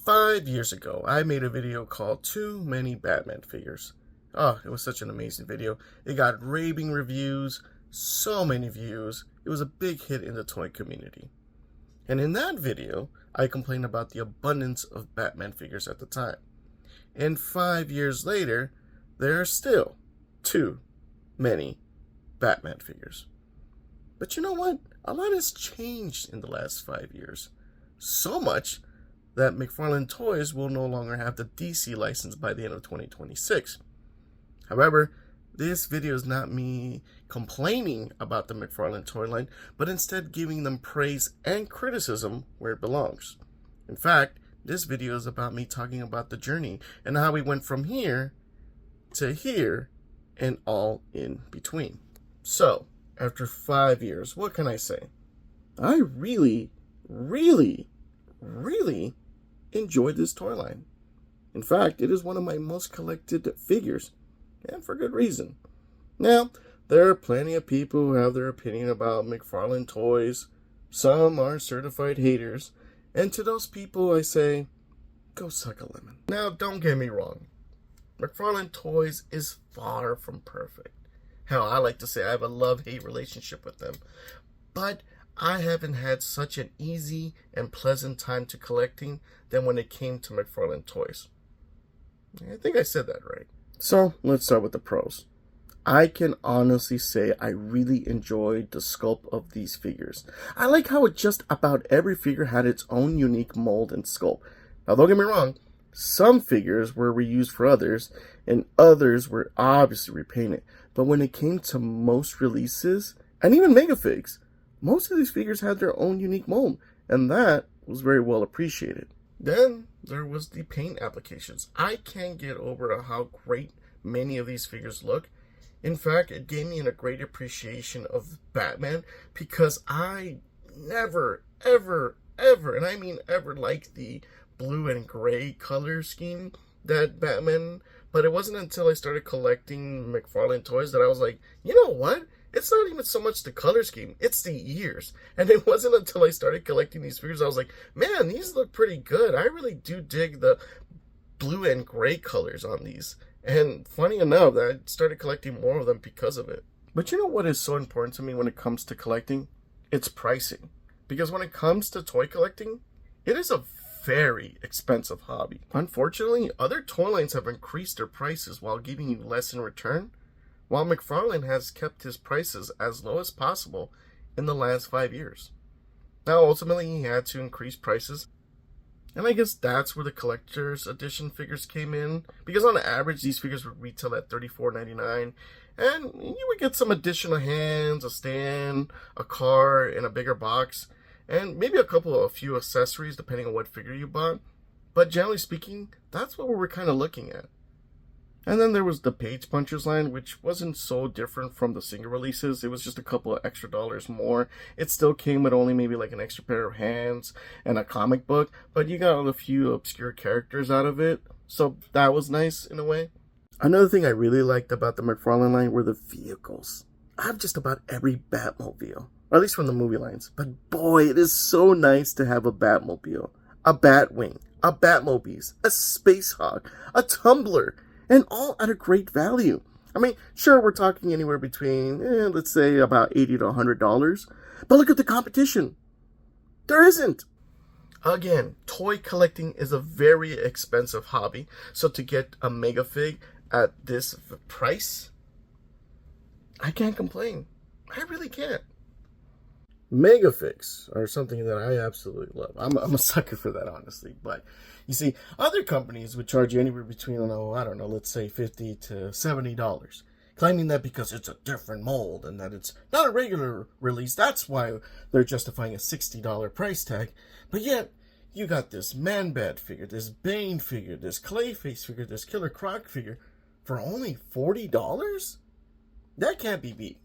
5 years ago, I made a video called Too Many Batman Figures. Oh, it was such an amazing video. It got raving reviews, so many views. It was a big hit in the toy community. And in that video, I complained about the abundance of Batman figures at the time. And 5 years later, there are still too many Batman figures. But you know what? A lot has changed in the last 5 years. So much that McFarlane Toys will no longer have the DC license by the end of 2026. However, this video is not me complaining about the McFarlane toy line, but instead giving them praise and criticism where it belongs. In fact, this video is about me talking about the journey and how we went from here to here and all in between. So, after 5 years, what can I say? I really enjoyed this toy line. In fact, it is one of my most collected figures, and for good reason. Now, there are plenty of people who have their opinion about McFarlane Toys. Some are certified haters, and to those people I say, go suck a lemon. Now, don't get me wrong. McFarlane Toys is far from perfect. Hell, I like to say I have a love-hate relationship with them. But I haven't had such an easy and pleasant time to collecting than when it came to McFarlane Toys. I think I said that right. So, let's start with the pros. I can honestly say I really enjoyed the sculpt of these figures. I like how just about every figure had its own unique mold and sculpt. Now, don't get me wrong, some figures were reused for others, and others were obviously repainted. But when it came to most releases, and even Megafigs, most of these figures had their own unique mold, and that was very well appreciated. Then there was the paint applications. I can't get over how great many of these figures look. In fact, it gave me a great appreciation of Batman because I never, ever, and I mean ever, liked the blue and gray color scheme that Batman, but it wasn't until I started collecting McFarlane Toys that I was like, you know what? It's not even so much the color scheme, it's the ears. And it wasn't until I started collecting these figures I was like, man, these look pretty good. I really do dig the blue and gray colors on these. And funny enough, I started collecting more of them because of it. But you know what is so important to me when it comes to collecting? It's pricing. Because when it comes to toy collecting, it is a very expensive hobby. Unfortunately, other toy lines have increased their prices while giving you less in return, while McFarlane has kept his prices as low as possible in the last 5 years. Now, ultimately, he had to increase prices, and I guess that's where the collector's edition figures came in, because on average, these figures would retail at $34.99, and you would get some additional hands, a stand, a car, and a bigger box, and maybe a few accessories depending on what figure you bought. But generally speaking, that's what we were kind of looking at. And then there was the Page Punchers line, which wasn't so different from the single releases. It was just a couple of extra dollars more. It still came with only maybe like an extra pair of hands and a comic book, but you got a few obscure characters out of it, so that was nice in a way. Another thing I really liked about the McFarlane line were the vehicles. I have just about every Batmobile, or at least from the movie lines, but boy, it is so nice to have a Batmobile, a Batwing, a Batmobiles, a Space Hawk, a Tumbler, and all at a great value. I mean, sure, we're talking anywhere between, let's say, about $80 to $100. But look at the competition. There isn't. Again, toy collecting is a very expensive hobby. So to get a Megafig at this price, I can't complain. I really can't. Megafigs are something that I absolutely love. I'm a sucker for that, honestly. But you see, other companies would charge you anywhere between, let's say $50 to $70, claiming that because it's a different mold and that it's not a regular release, that's why they're justifying a $60 price tag. But yet, you got this Man-Bat figure, this Bane figure, this Clayface figure, this Killer Croc figure for only $40? That can't be beat.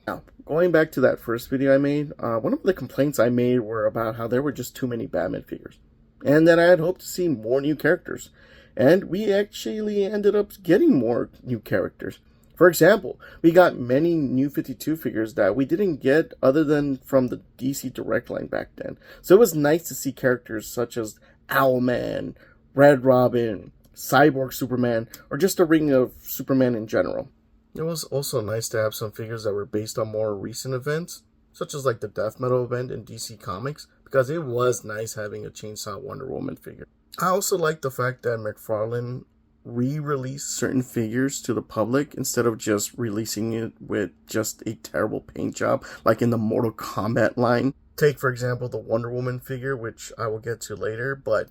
Now, going back to that first video I made, one of the complaints I made were about how there were just too many Batman figures, and that I had hoped to see more new characters. And we actually ended up getting more new characters. For example, we got many New 52 figures that we didn't get other than from the DC Direct line back then. So it was nice to see characters such as Owlman, Red Robin, Cyborg Superman, or just a ring of Superman in general. It was also nice to have some figures that were based on more recent events, such as like the Death Metal event in DC Comics, because it was nice having a Chainsaw Wonder Woman figure. I also like the fact that McFarlane re-released certain figures to the public instead of just releasing it with just a terrible paint job, like in the Mortal Kombat line. Take, for example, the Wonder Woman figure, which I will get to later, but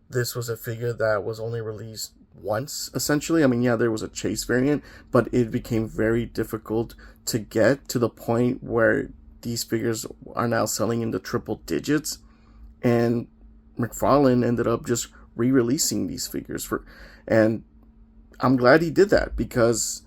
this was a figure that was only released once, essentially. I mean, yeah, there was a chase variant, but it became very difficult to get, to the point where these figures are now selling in the triple digits, and McFarlane ended up just re-releasing these figures and I'm glad he did that, because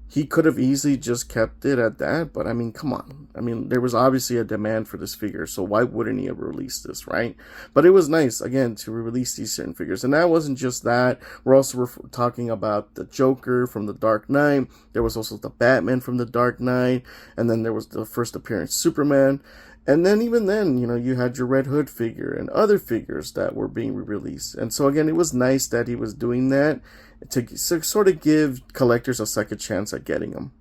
he could have easily just kept it at that, but I mean, come on. I mean, there was obviously a demand for this figure, so why wouldn't he have released this, right? But it was nice, again, to release these certain figures. And that wasn't just that. We're also talking about the Joker from The Dark Knight. There was also the Batman from The Dark Knight. And then there was the first appearance Superman. And then even then, you know, you had your Red Hood figure and other figures that were being re-released. And so again, it was nice that he was doing that to sort of give collectors a second chance at getting them.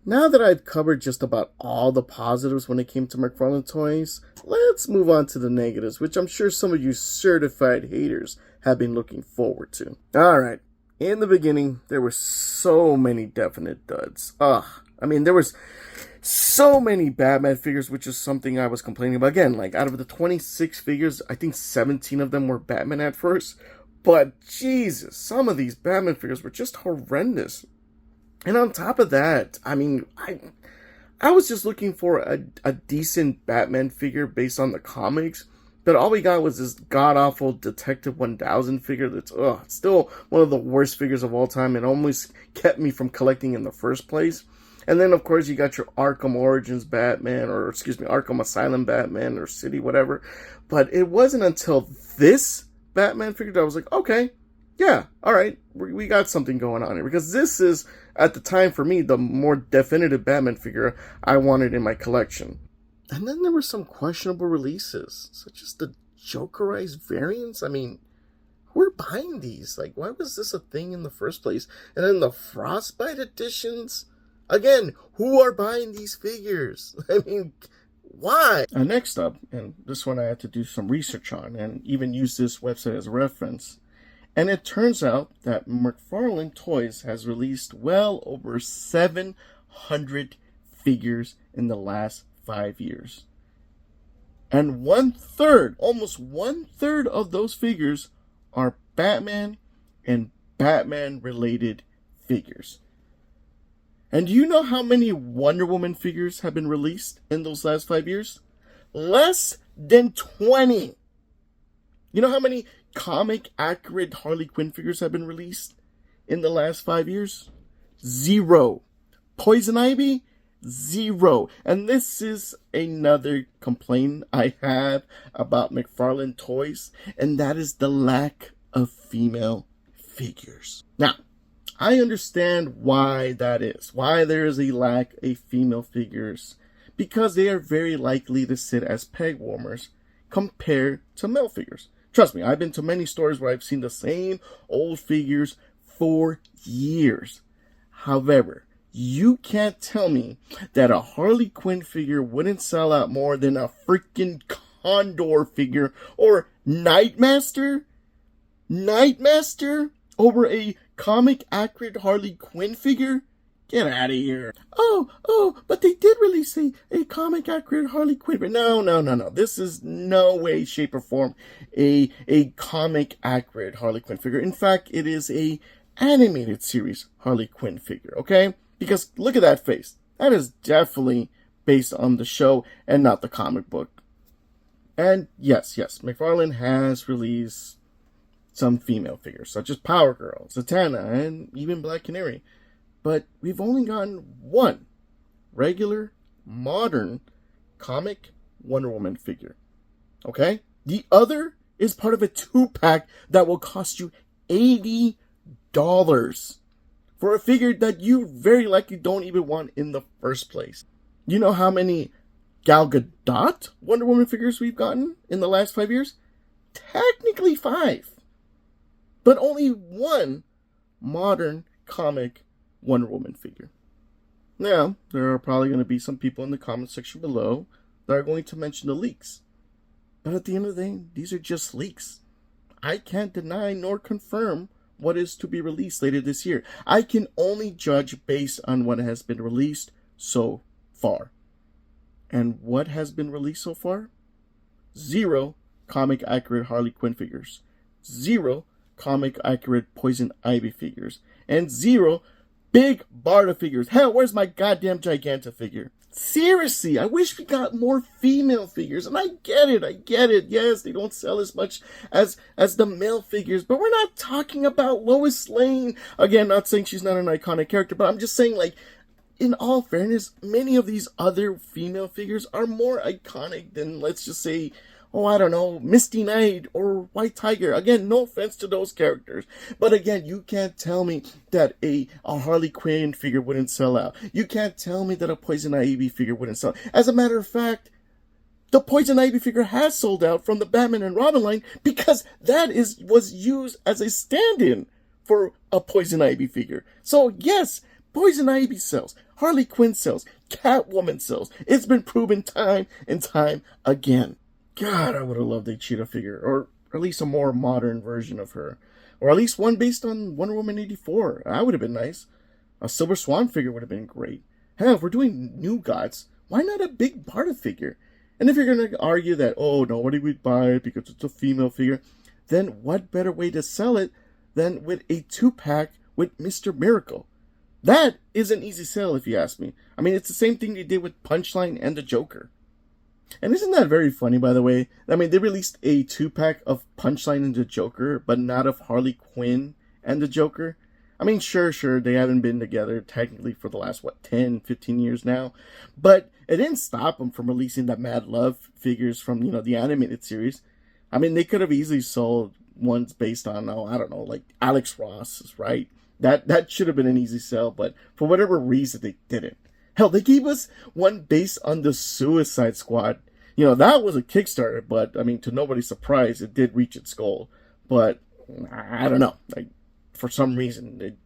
Now that I've covered just about all the positives when it came to McFarlane Toys, let's move on to the negatives, which I'm sure some of you certified haters have been looking forward to. Alright, in the beginning, there were so many definite duds. I mean, there was so many Batman figures, which is something I was complaining about. Again, like, out of the 26 figures, I think 17 of them were Batman at first. But, Jesus, some of these Batman figures were just horrendous. And on top of that, I mean, I was just looking for a decent Batman figure based on the comics. But all we got was this god-awful Detective 1000 figure that's still one of the worst figures of all time. It almost kept me from collecting in the first place. And then, of course, you got your Arkham Origins Batman, or excuse me, Arkham Asylum Batman, or City, whatever. But it wasn't until this Batman figure that I was like, okay, yeah, alright, we got something going on here. Because this is, at the time for me, the more definitive Batman figure I wanted in my collection. And then there were some questionable releases, such as the Jokerized variants. I mean, who are buying these? Like, why was this a thing in the first place? And then the Frostbite editions? Again, who are buying these figures? I mean, why? Next up, and this one I had to do some research on, and even use this website as a reference. And it turns out that McFarlane Toys has released well over 700 figures in the last 5 years. And almost one third of those figures are Batman and Batman-related figures. And do you know how many Wonder Woman figures have been released in those last 5 years? Less than 20. You know how many comic-accurate Harley Quinn figures have been released in the last 5 years? 0. Poison Ivy? 0. And this is another complaint I have about McFarlane Toys, and that is the lack of female figures. Now, I understand why that is. Why there is a lack of female figures. Because they are very likely to sit as peg warmers compared to male figures. Trust me, I've been to many stores where I've seen the same old figures for years. However, you can't tell me that a Harley Quinn figure wouldn't sell out more than a freaking Condor figure or Nightmaster? Nightmaster over a comic accurate Harley Quinn figure? Get out of here. Oh, but they did release a comic accurate Harley Quinn. But no. This is no way, shape, or form a comic accurate Harley Quinn figure. In fact, it is a animated series Harley Quinn figure, okay? Because look at that face. That is definitely based on the show and not the comic book. And yes, McFarlane has released some female figures, such as Power Girl, Zatanna, and even Black Canary. But we've only gotten one regular, modern, comic Wonder Woman figure. Okay? The other is part of a 2-pack that will cost you $80 for a figure that you very likely don't even want in the first place. You know how many Gal Gadot Wonder Woman figures we've gotten in the last 5 years? technically 5, but only one modern comic Wonder Woman figure. Now, there are probably going to be some people in the comment section below that are going to mention the leaks. But at the end of the day, these are just leaks. I can't deny nor confirm what is to be released later this year. I can only judge based on what has been released so far. And what has been released so far? 0 comic accurate Harley Quinn figures. 0 comic accurate Poison Ivy figures. And 0 big Barda figures. Hell, where's my goddamn Giganta figure? Seriously, I wish we got more female figures. And I get it. Yes, they don't sell as much as the male figures. But we're not talking about Lois Lane. Again, not saying she's not an iconic character, but I'm just saying, like, in all fairness, many of these other female figures are more iconic than, let's just say, oh, I don't know, Misty Knight or White Tiger. Again, no offense to those characters. But again, you can't tell me that a Harley Quinn figure wouldn't sell out. You can't tell me that a Poison Ivy figure wouldn't sell out. As a matter of fact, the Poison Ivy figure has sold out from the Batman and Robin line because that was used as a stand-in for a Poison Ivy figure. So yes, Poison Ivy sells. Harley Quinn sells. Catwoman sells. It's been proven time and time again. God, I would have loved a Cheetah figure, or at least a more modern version of her. Or at least one based on Wonder Woman 84. That would have been nice. A Silver Swan figure would have been great. Hell, if we're doing New Gods, why not a big Barda figure? And if you're going to argue that, oh, nobody would buy it because it's a female figure, then what better way to sell it than with a 2-pack with Mr. Miracle? That is an easy sell, if you ask me. I mean, it's the same thing they did with Punchline and the Joker. And isn't that very funny, by the way? I mean, they released a 2-pack of Punchline and the Joker, but not of Harley Quinn and the Joker. I mean, sure, they haven't been together technically for the last, 10, 15 years now. But it didn't stop them from releasing the Mad Love figures from, the animated series. I mean, they could have easily sold ones based on, I don't know, like Alex Ross, right? That should have been an easy sell, but for whatever reason, they didn't. Hell, they gave us one based on the Suicide Squad. That was a Kickstarter, but, I mean, to nobody's surprise, it did reach its goal. But, I don't know. For some reason,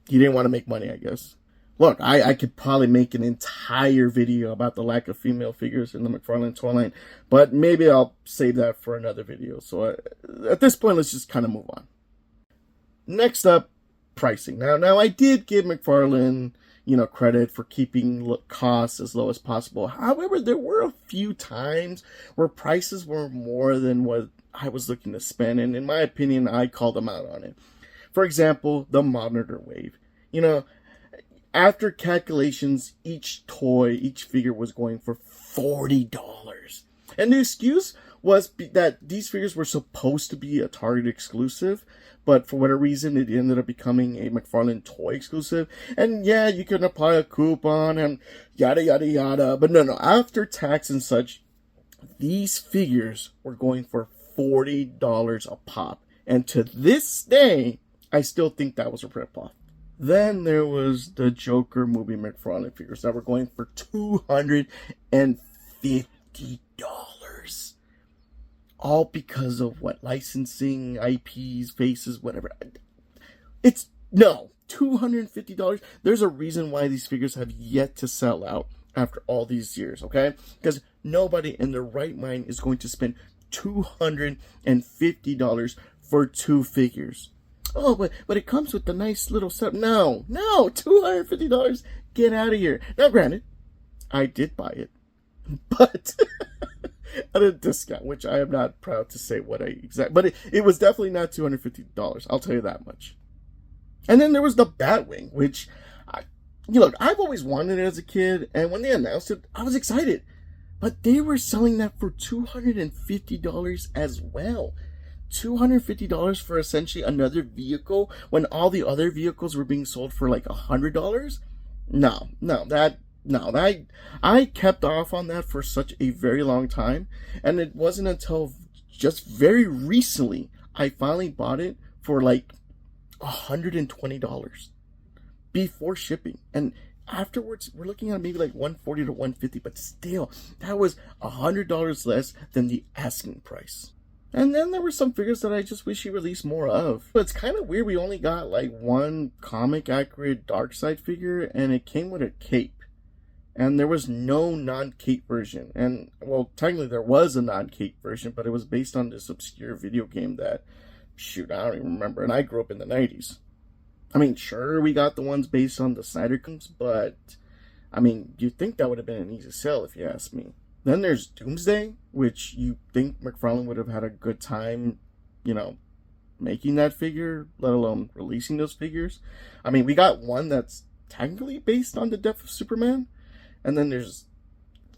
he didn't want to make money, I guess. Look, I could probably make an entire video about the lack of female figures in the McFarlane Toy line, but maybe I'll save that for another video. So, at this point, let's just kind of move on. Next up, pricing. Now, I did give McFarlane credit for keeping costs as low as possible. However, there were a few times where prices were more than what I was looking to spend, and in my opinion, I called them out on it. For example, the monitor wave. After calculations, each figure was going for $40. And the excuse was that these figures were supposed to be a Target exclusive, but for whatever reason, it ended up becoming a McFarlane Toy exclusive. And yeah, you can apply a coupon and yada, yada, yada. But no, after tax and such, these figures were going for $40 a pop. And to this day, I still think that was a ripoff. Then there was the Joker movie McFarlane figures that were going for $250. All because of what? Licensing, IPs, faces, whatever. $250. There's a reason why these figures have yet to sell out after all these years, okay? Because nobody in their right mind is going to spend $250 for 2 figures. Oh, but it comes with the nice little set. No, $250. Get out of here. Now, granted, I did buy it, but at a discount, which I am not proud to say what but it was definitely not $250. I'll tell you that much. And then there was the Batwing, which, I've always wanted it as a kid, and when they announced it, I was excited. But they were selling that for $250 as well. $250 for essentially another vehicle when all the other vehicles were being sold for like $100? I kept off on that for such a very long time, and it wasn't until just very recently I finally bought it for like $120 before shipping, and afterwards we're looking at maybe like $140 to $150, but still that was $100 less than the asking price. And then there were some figures that I just wish he released more of. But it's kind of weird we only got like one comic accurate Darkseid figure, and it came with a cape. And there was no non-cape version. And, well, technically there was a non-cape version, but it was based on this obscure video game that, shoot, I don't even remember. And I grew up in the 90s. I mean, sure, we got the ones based on the Snyder Cuts, but, I mean, you'd think that would have been an easy sell if you ask me. Then there's Doomsday, which you think McFarlane would have had a good time, making that figure, let alone releasing those figures. I mean, we got one that's technically based on the death of Superman. And then there's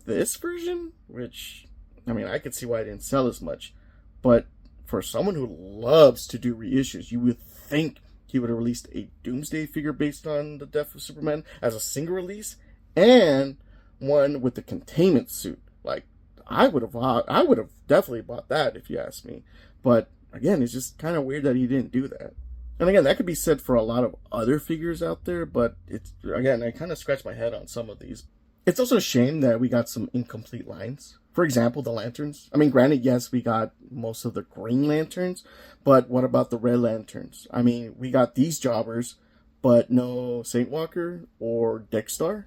this version, which, I mean, I could see why it didn't sell as much. But for someone who loves to do reissues, you would think he would have released a Doomsday figure based on the death of Superman as a single release, and one with the containment suit. Like, I would have definitely bought that if you ask me. But again, it's just kind of weird that he didn't do that. And again, that could be said for a lot of other figures out there, but I kind of scratch my head on some of these. It's also a shame that we got some incomplete lines. For example, the lanterns. I mean, granted, yes, we got most of the Green Lanterns, but what about the Red Lanterns? I mean, we got these jobbers, but no Saint Walker or Dexstar.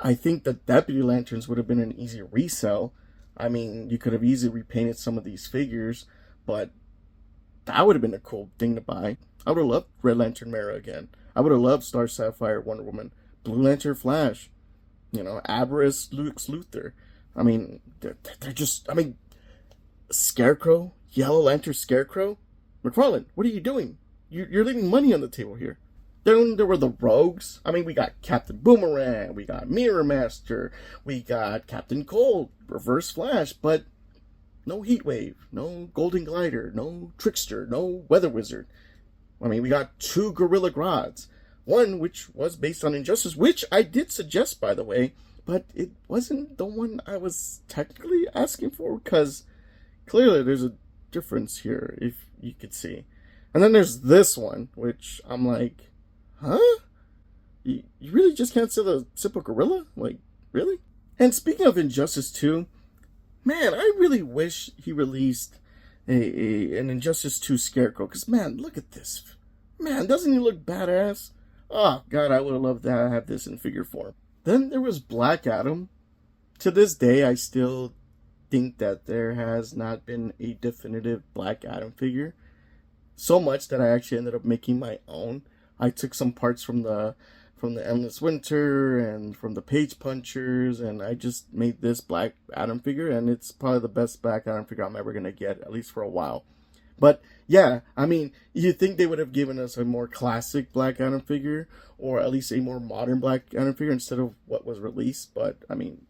I think the Deputy Lanterns would have been an easy resell. I mean, you could have easily repainted some of these figures, but that would have been a cool thing to buy. I would have loved Red Lantern Mara again. I would have loved Star Sapphire Wonder Woman, Blue Lantern Flash, Aberrus Lex Luthor. I mean, they're just, Scarecrow, Yellow Lantern Scarecrow. McFarlane, what are you doing? You're leaving money on the table here. Then there were the Rogues. I mean, we got Captain Boomerang, we got Mirror Master, we got Captain Cold, Reverse Flash, but no Heatwave, no Golden Glider, no Trickster, no Weather Wizard. I mean, we got 2 Gorilla Grods. One which was based on Injustice, which I did suggest, by the way, but it wasn't the one I was technically asking for, because clearly there's a difference here, if you could see. And then there's this one, which I'm like, huh? You really just can't sell a simple gorilla? Like, really? And speaking of Injustice 2, man, I really wish he released an Injustice 2 Scarecrow, because, man, look at this. Man, doesn't he look badass? Oh, God, I would have loved to have this in figure form. Then there was Black Adam. To this day, I still think that there has not been a definitive Black Adam figure. So much that I actually ended up making my own. I took some parts from the Endless Winter and from the Page Punchers, and I just made this Black Adam figure, and it's probably the best Black Adam figure I'm ever going to get, at least for a while. But yeah, I mean, you think they would have given us a more classic Black Adam figure, or at least a more modern Black Adam figure instead of what was released. But I mean,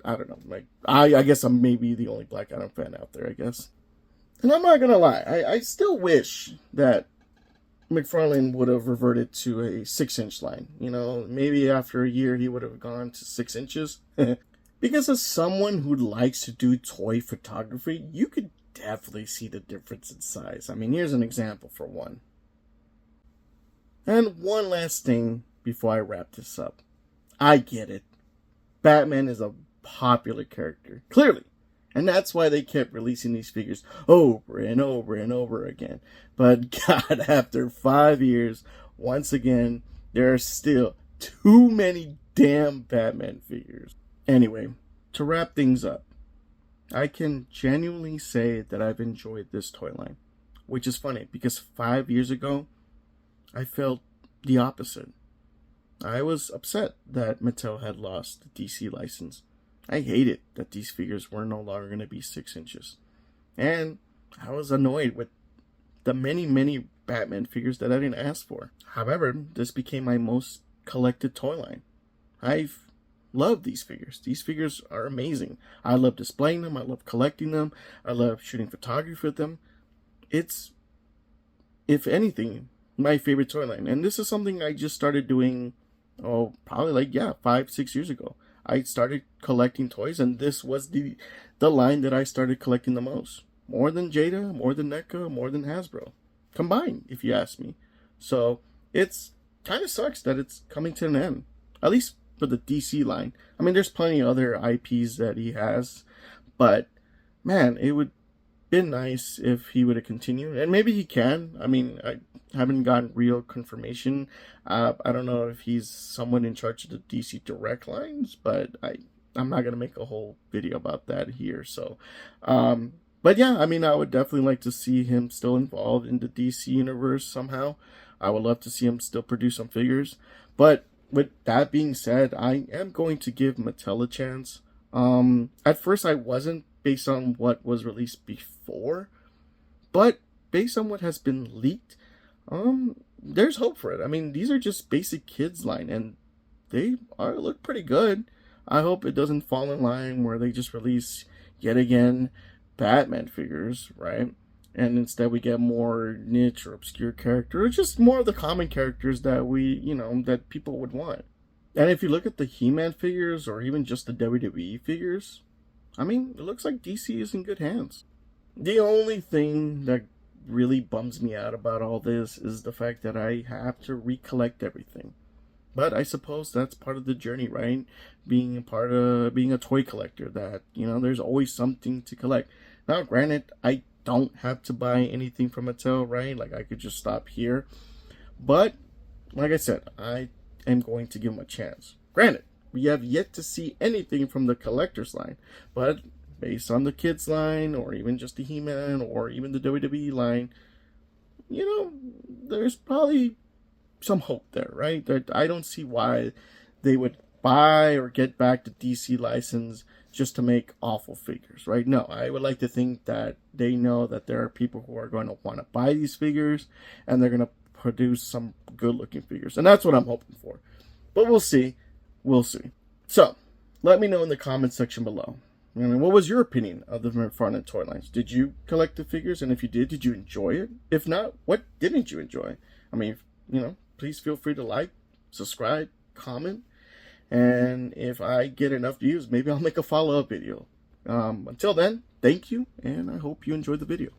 I don't know. Like, I guess I'm maybe the only Black Adam fan out there, I guess. And I'm not gonna lie, I still wish that McFarlane would have reverted to a 6-inch line. Maybe after a year he would have gone to 6 inches. Because as someone who likes to do toy photography, you could definitely see the difference in size. I mean, here's an example for one. And one last thing before I wrap this up. I get it. Batman is a popular character, clearly. And that's why they kept releasing these figures over and over and over again. But God, after 5 years, once again, there are still too many damn Batman figures. Anyway, to wrap things up, I can genuinely say that I've enjoyed this toy line. Which is funny, because 5 years ago, I felt the opposite. I was upset that Mattel had lost the DC license. I hated that these figures were no longer going to be 6 inches. And I was annoyed with the many, many Batman figures that I didn't ask for. However, this became my most collected toy line. I've loved these figures. These figures are amazing. I love displaying them. I love collecting them. I love shooting photography with them. It's, if anything, my favorite toy line. And this is something I just started doing, probably 5-6 years ago. I started collecting toys, and this was the line that I started collecting the most. More than Jada, more than NECA, more than Hasbro. Combined, if you ask me. So, it's kind of sucks that it's coming to an end. At least for the DC line. I mean, there's plenty of other IPs that he has. But, man, it would been nice if he would have continued, and maybe he can. I mean, I haven't gotten real confirmation. I don't know if he's someone in charge of the DC Direct lines, but I'm not gonna make a whole video about that here. So, but yeah, I mean, I would definitely like to see him still involved in the DC universe somehow. I would love to see him still produce some figures. But with that being said, I am going to give Mattel a chance. At first I wasn't, based on what was released before, but based on what has been leaked, there's hope for it. I mean, these are just basic kids line, and they look pretty good. I hope it doesn't fall in line where they just release yet again Batman figures, right? And instead we get more niche or obscure characters, or just more of the common characters that that people would want. And if you look at the He-Man figures, or even just the WWE figures, I mean, it looks like DC is in good hands. The only thing that really bums me out about all this is the fact that I have to recollect everything. But I suppose that's part of the journey, right? Being a toy collector, that, there's always something to collect. Now, granted, I don't have to buy anything from Mattel, right? Like, I could just stop here. But, like I said, I am going to give them a chance. Granted, we have yet to see anything from the collector's line. But, based on the kids line, or even just the He-Man, or even the WWE line, there's probably some hope there, right? That I don't see why they would buy or get back the DC license just to make awful figures, right? No, I would like to think that they know that there are people who are going to want to buy these figures, and they're going to produce some good looking figures, and that's what I'm hoping for. But we'll see. So let me know in the comment section below, what was your opinion of the McFarlane toy lines? Did you collect the figures? And if you did you enjoy it? If not, what didn't you enjoy? I mean, please feel free to like, subscribe, comment, and if I get enough views, maybe I'll make a follow-up video. Until then, thank you, and I hope you enjoyed the video.